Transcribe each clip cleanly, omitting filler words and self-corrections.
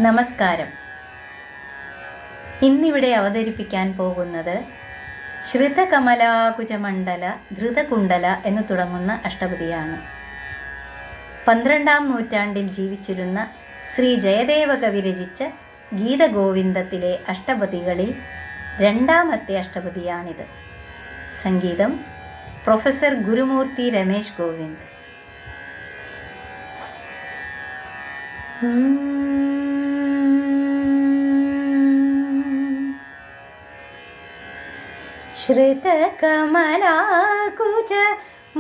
നമസ്കാരം. ഇന്നിവിടെ അവതരിപ്പിക്കാൻ പോകുന്നത് ശ്രുതകമലാകുജമണ്ഡല ധൃതകുണ്ടല എന്ന് തുടങ്ങുന്ന അഷ്ടപദിയാണ്. 12-ാം നൂറ്റാണ്ടിൽ ജീവിച്ചിരുന്ന ശ്രീ ജയദേവ കവി രചിച്ച ഗീതഗോവിന്ദത്തിലെ അഷ്ടപദികളിൽ രണ്ടാമത്തെ അഷ്ടപദിയാണിത്. സംഗീതം പ്രൊഫസർ ഗുരുമൂർത്തി രമേശ് ഗോവിന്ദ്. ശ്രുതകമലാകുജ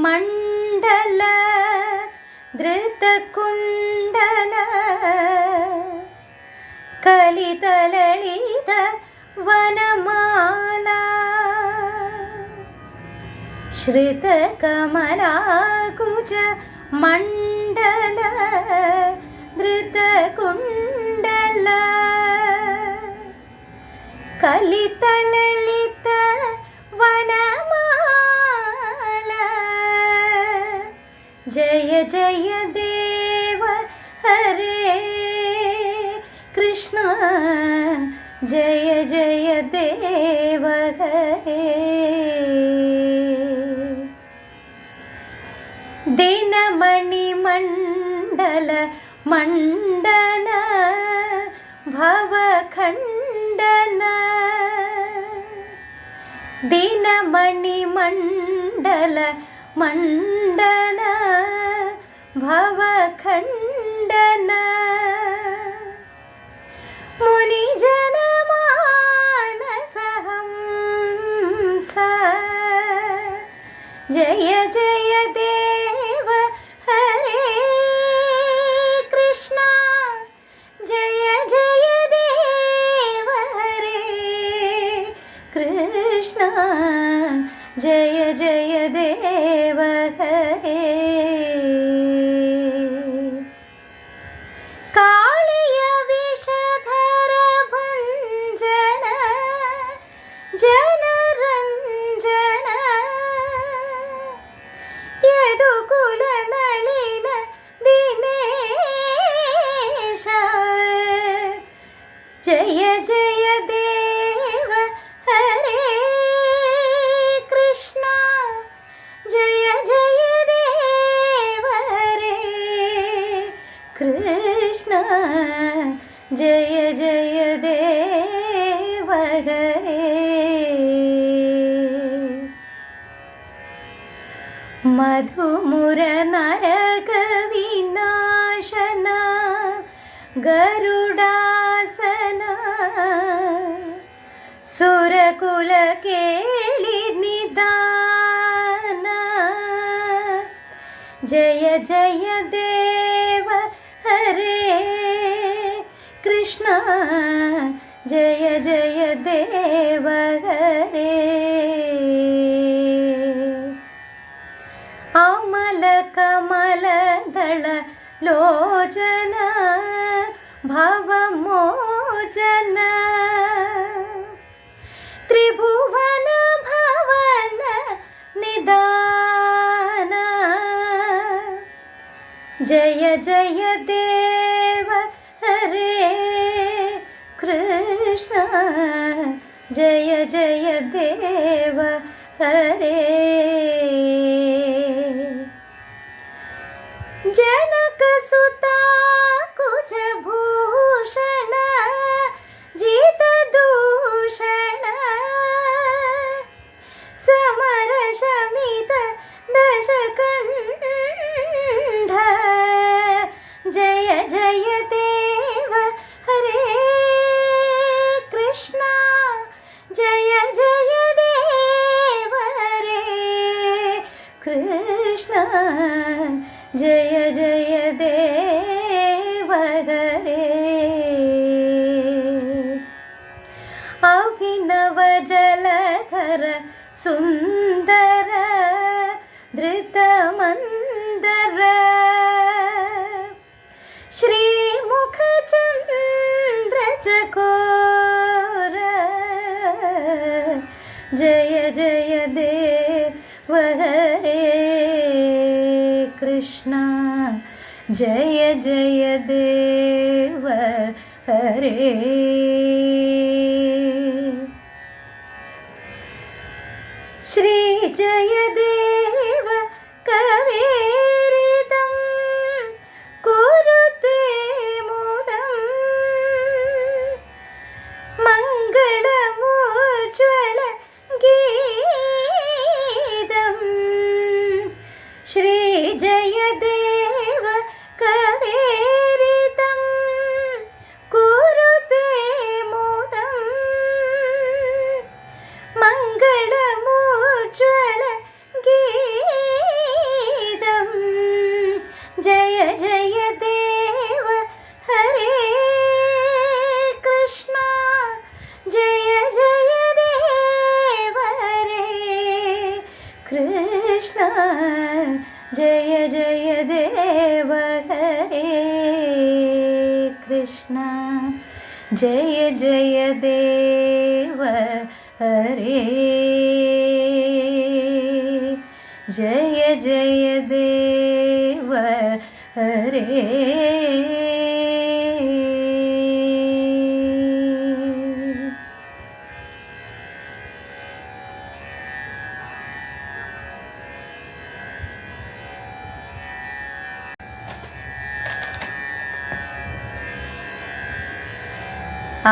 മണ്ഡല ധൃതകുണ്ടല കലിതലളിത വനമാല. ശ്രുതകമലാകുജ മണ്ഡല ധൃതകുണ്ടല കലിതലളിത വനമാല. ജയ ജയ ദേവ ഹരേ കൃഷ്ണ, ജയ ജയ ദേവ ഹരേ. ദിനമണി മണ്ഡല മണ്ഡന ഭവഖണ്ഡന. ദിനമണി മണ്ഡല മണ്ഡന ഭവഖണ്ഡന. മുനിജനമാനസഹംസ. ജയ ജയ ദേവ ഹരേ കൃഷ്ണ, ജയ ജയ ദേവ ഹരേ കൃഷ്ണ, ജയ ജയ ദേവ ഹരേ. കാളിയ വിഷധര ഭഞ്ജന ജനരഞ്ജന. യദുകുല നളിന ദിനേശ. ജയ ജയ ദേവ ഹരേ കൃഷ്ണ, ജയ ജയ ദേവ ഹരേ കൃഷ്ണ, ജയ ജയ ദേവ ഹരേ. മധുമുര നരക വിനാശന ഗരുഡാസന. സുരകുല കേളി നിദാന. ജയ ജയ ദേവ ഹരേ കൃഷ്ണ, ജയ ജയ ദേവ ഹരേ. അമല കമലദള ലോചന ഭവമോചന. ത്രിഭുവന ഭവന നിദാന. ജയ ജയ ദേവ ഹരേ കൃഷ്ണ, ജയ ജയ ദേവ ഹരേ. जनकसुता कुजभूषण जितदूषण. समरशमित दशकण्ठ. जय जय देव हरे कृष्ण, जय जय देव हरे कृष्ण, जय जय देव हरे. अभिनव जलधर सुंदर धृतमंदर. श्रीमुख चंद्र चकोर. जय जय देव हरे कृष्ण, जय जय देव ഹരേ. ശ്രീ ജയദേവ കവേരിതം കുരുതേ മുദം മംഗളമോജ്വല ഗീതം. ശ്രീ ജയദേവ കവേരിതം കുരുതേ മുദം മംഗളമോജ്വല ഗീതം. ജയ ജയ ദേവ ഹരേ കൃഷ്ണ. ജയ ജയ ദേവ ഹരേ കൃഷ്ണ. ജയ ജയ ദേവ ഹരേ കൃഷ്ണ. ജയ ജയ ദേവ ഹരേ. ജയ ജയ ദേവ ഹരേ.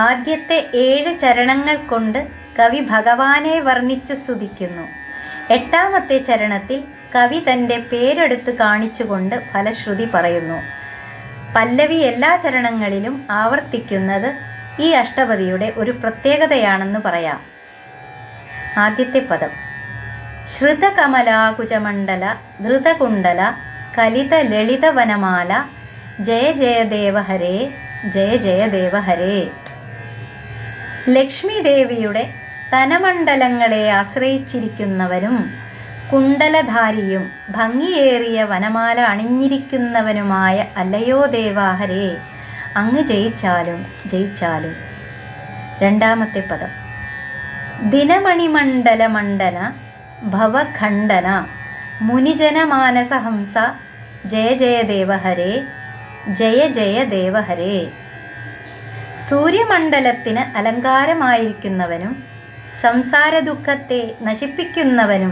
ആദ്യത്തെ 7 ചരണങ്ങൾ കൊണ്ട് കവി ഭഗവാനെ വർണ്ണിച്ചു സ്തുതിക്കുന്നു. 8ാമത്തെ ചരണത്തിൽ കവി തൻ്റെ പേരെടുത്ത് കാണിച്ചുകൊണ്ട് ഫലശ്രുതി പറയുന്നു. പല്ലവി എല്ലാ ചരണങ്ങളിലും ആവർത്തിക്കുന്നത് ഈ അഷ്ടപദിയുടെ ഒരു പ്രത്യേകതയാണെന്ന് പറയാം. ആദ്യത്തെ പദം ശ്രുതകമലാകുചമണ്ഡല ധൃതകുണ്ടല കലിത ലളിത വനമാല ജയ ജയ ദേവ ഹരേ. ജയ ജയ ദേവ ഹരേ. ലക്ഷ്മി ദേവിയുടെ സ്തനമണ്ഡലങ്ങളെ ആശ്രയിച്ചിരിക്കുന്നവനും കുണ്ടലധാരിയും ഭംഗിയേറിയ വനമാല അണിഞ്ഞിരിക്കുന്നവനുമായ അല്ലയോ ദേവാഹരേ, അങ്ങ് ജയിച്ചാലും ജയിച്ചാലും. 2ാമത്തെ പദം ദിനമണിമണ്ഡല മണ്ഡന ഭവഖണ്ഡന മുനിജനമാനസഹംസ ജയ ജയ ദേവ ഹരേ. ജയ ജയ ദേവ ഹരേ. സൂര്യമണ്ഡലത്തിന് അലങ്കാരമായിരിക്കുന്നവനും സംസാര ദുഃഖത്തെ നശിപ്പിക്കുന്നവനും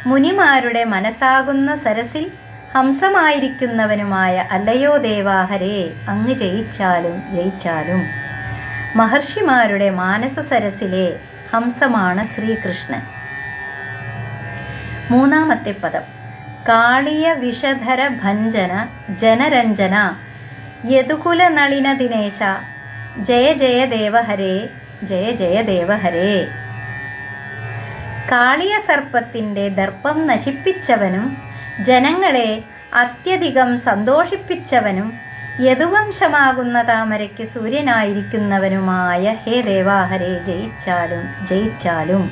മുനിമാരുടെ മനസ്സാകുന്ന സരസിൽ ഹംസമായിരിക്കുന്നവനുമായ അല്ലയോ ദേവാഹരേ, അങ്ങ് ജയിച്ചാലും ജയിച്ചാലും. മഹർഷിമാരുടെ മാനസ സരസിലെ ഹംസമാണ് ശ്രീകൃഷ്ണൻ. 3ാമത്തെ പദം കാളിയ വിഷധര ഭഞ്ജന ജനരഞ്ജന യദുകുല നളിന ദിനേശ ജയ ജയ ദേവ ഹരേ. ജയ ജയ ദേവ ഹരേ. കാളിയ സർപ്പത്തിൻ്റെ ദർപ്പം നശിപ്പിച്ചവനും ജനങ്ങളെ അത്യധികം സന്തോഷിപ്പിച്ചവനും യദുവംശമാകുന്ന താമരയ്ക്ക് സൂര്യനായിരിക്കുന്നവനുമായ ഹേ ദേവാഹരേ, ജയിച്ചാലും ജയിച്ചാലും.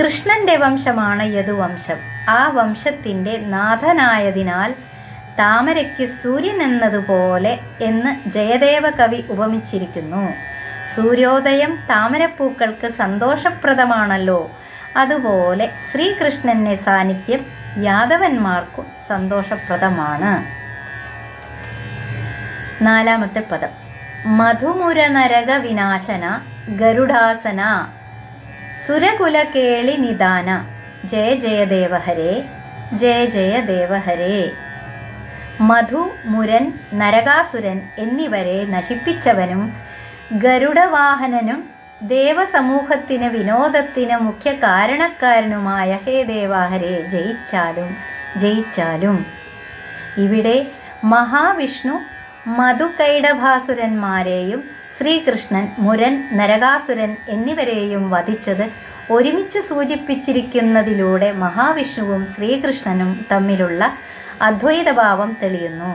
കൃഷ്ണൻ്റെ വംശമാണ് യദുവംശം. ആ വംശത്തിൻ്റെ നാഥനായതിനാൽ താമരയ്ക്ക് സൂര്യൻ എന്നതുപോലെ എന്ന് ജയദേവ കവി ഉപമിച്ചിരിക്കുന്നു. സൂര്യോദയം താമരപ്പൂക്കൾക്ക് സന്തോഷപ്രദമാണല്ലോ, അതുപോലെ ശ്രീകൃഷ്ണൻ്റെ സാന്നിധ്യം യാദവന്മാർക്കും സന്തോഷപ്രദമാണ്. 4ാമത്തെ പദം മധുമുര നരക വിനാശന ഗരുഡാസന സുരകുല കേളി നിദാന ജയ ജയ ദേവ ഹരേ. ജയ ജയ ദേവ ഹരേ. മധു, മുരൻ, നരകാസുരൻ എന്നിവരെ നശിപ്പിച്ചവനും ഗരുഡവാഹനനും ദേവസമൂഹത്തിന് വിനോദത്തിന് മുഖ്യ കാരണക്കാരനുമായ ഹേ ദേവാഹരേ, ജയിച്ചാലും ജയിച്ചാലും. ഇവിടെ മഹാവിഷ്ണു മധുകൈടഭാസുരന്മാരെയും ശ്രീകൃഷ്ണൻ മുരൻ, നരകാസുരൻ എന്നിവരെയും വധിച്ചത് ഒരുമിച്ച് സൂചിപ്പിച്ചിരിക്കുന്നതിലൂടെ മഹാവിഷ്ണുവും ശ്രീകൃഷ്ണനും തമ്മിലുള്ള അദ്വൈതഭാവം തെളിയുന്നു.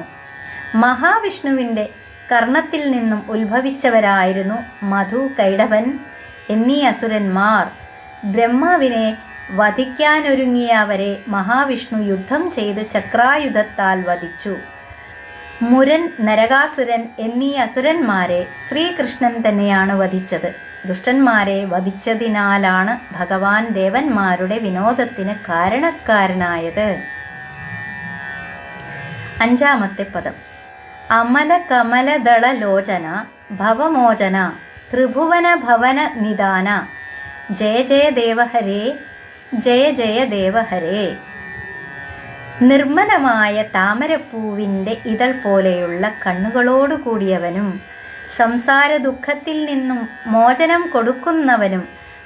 മഹാവിഷ്ണുവിൻ്റെ കർണത്തിൽ നിന്നും ഉത്ഭവിച്ചവരായിരുന്നു മധു, കൈടഭൻ എന്നീ അസുരന്മാർ. ബ്രഹ്മാവിനെ വധിക്കാനൊരുങ്ങിയ അവരെ മഹാവിഷ്ണു യുദ്ധം ചെയ്ത് ചക്രായുധത്താൽ വധിച്ചു. മുരൻ, നരകാസുരൻ എന്നീ അസുരന്മാരെ ശ്രീകൃഷ്ണൻ തന്നെയാണ് വധിച്ചത്. ദുഷ്ടന്മാരെ വധിച്ചതിനാലാണ് ഭഗവാൻ ദേവന്മാരുടെ വിനോദത്തിന് കാരണക്കാരനായത്. 5ാമത്തെ പദം അമല കമലദള ലോചന ഭവമോചന ത്രിഭുവന ഭവന നിദാന ജയ ജയ ദേവഹരേ ജയ ജയ ദേവഹരേ. നിർമ്മലമായ താമരപ്പൂവിൻ്റെ ഇതൾ പോലെയുള്ള കണ്ണുകളോടു കൂടിയവനും സംസാര ദുഃഖത്തിൽ നിന്നും മോചനം കൊടുക്കുന്നവനും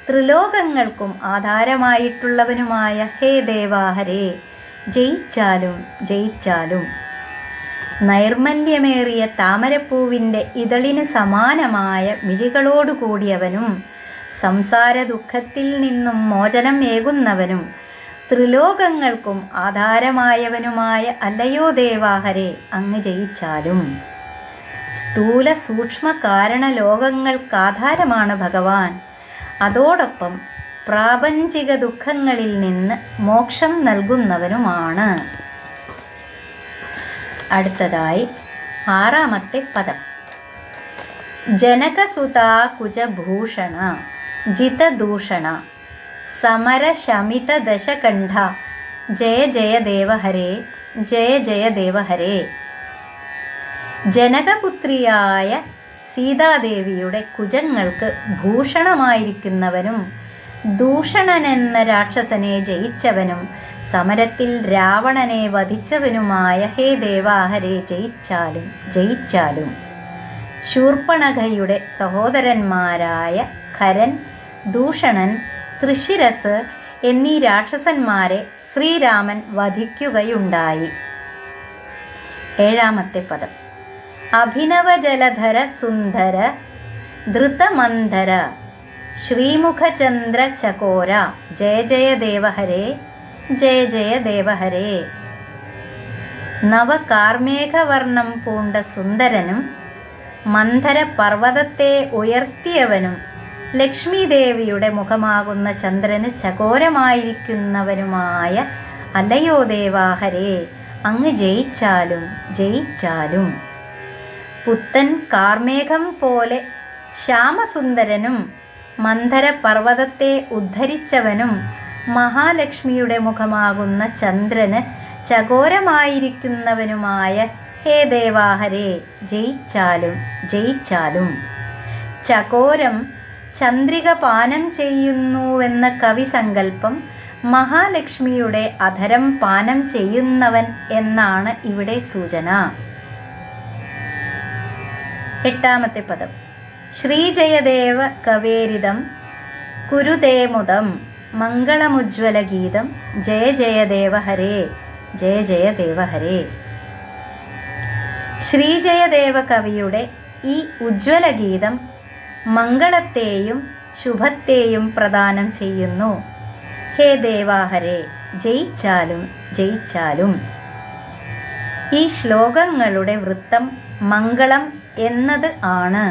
ത്രിലോകങ്ങൾക്കും ആധാരമായിട്ടുള്ളവനുമായ ഹേ ദേവാഹരേ, ജയിച്ചാലും ജയിച്ചാലും. നൈർമല്യമേറിയ താമരപ്പൂവിൻ്റെ ഇതളിന് സമാനമായ മിഴികളോടു കൂടിയവനും സംസാര ദുഃഖത്തിൽ നിന്നും മോചനം ഏകുന്നവനും ത്രിലോകങ്ങൾക്കും ആധാരമായവനുമായ അല്ലയോ ദേവാഹരേ, അങ്ങ് ജയിച്ചാലും. സ്ഥൂല സൂക്ഷ്മ കാരണ ലോകങ്ങൾക്കാധാരമാണ് ഭഗവാൻ. അതോടൊപ്പം പ്രാപഞ്ചിക ദുഃഖങ്ങളിൽ നിന്ന് മോക്ഷം നൽകുന്നവനുമാണ്. അടുത്തതായി 6ാമത്തെ പദം. ജനകസുതാ കുജഭൂഷണ ജിതദൂഷണ സമര ശമിത ദശകണ്ഠ ജയ ജയ ദേവഹരേ ജയ ജയ ദേവഹരേ. ജനകപുത്രിയായ സീതാദേവിയുടെ കുജങ്ങൾക്ക് ഭൂഷണമായിരിക്കുന്നവനും ദൂഷണനെന്ന രാക്ഷസനെ ജയിച്ചവനും സമരത്തിൽ രാവണനെ വധിച്ചവനുമായ ഹേ ദേവാഹരേ, ജയിച്ചാലും ജയിച്ചാലും. ശൂർപ്പണഖയുടെ സഹോദരന്മാരായ ഖരൻ, ദൂഷണൻ, തൃശിരസ് എന്നീ രാക്ഷസന്മാരെ ശ്രീരാമൻ വധിക്കുകയുണ്ടായി. 7ാമത്തെ പദം. അഭിനവജലധര സുന്ദര ധൃതമന്ധര ശ്രീമുഖചന്ദ്ര ചകോര ജയ ജയ ദേവഹരേ ജയ ജയ ദേവഹരേ. നവകാർമേഘവർണം പൂണ്ട സുന്ദരനും മന്ധര പർവ്വതത്തെ ഉയർത്തിയവനും ലക്ഷ്മീദേവിയുടെ മുഖമാകുന്ന ചന്ദ്രന് ചകോരമായിരിക്കുന്നവനുമായ അല്ലയോ ദേവാഹരേ, അങ്ങ് ജയിച്ചാലും ജയിച്ചാലും. പുത്തൻ കാർമേഘം പോലെ ശ്യാമസുന്ദരനും മന്ധര പർവ്വതത്തെ ഉദ്ധരിച്ചവനും മഹാലക്ഷ്മിയുടെ മുഖമാകുന്ന ചന്ദ്രന് ചകോരമായിരിക്കുന്നവനുമായ ഹേ ദേവാഹരേ, ജയിച്ചാലും ജയിച്ചാലും. ചകോരം ചന്ദ്രിക പാനം ചെയ്യുന്നുവെന്ന കവിസങ്കല്പം മഹാലക്ഷ്മിയുടെ അധരം പാനം ചെയ്യുന്നവൻ എന്നാണ് ഇവിടെ സൂചന. 8ാമത്തെ പദം. ശ്രീജയദേവ കവേരിതം കുരുദേമുദം മംഗളമുജ്വലഗീതം ജയ ജയ ദേവഹരേ ജയ ജയ ദേവഹരേ. ശ്രീജയദേവ കവിയുടെ ഈ ഉജ്ജ്വലഗീതം മംഗളത്തെയും ശുഭത്തെയും പ്രദാനം ചെയ്യുന്നു. ഹേ ദേവാഹരേ, ജയിച്ചാലും ജയിച്ചാലും. ഈ ശ്ലോകങ്ങളുടെ വൃത്തം മംഗളം എന്നത് ആണ്.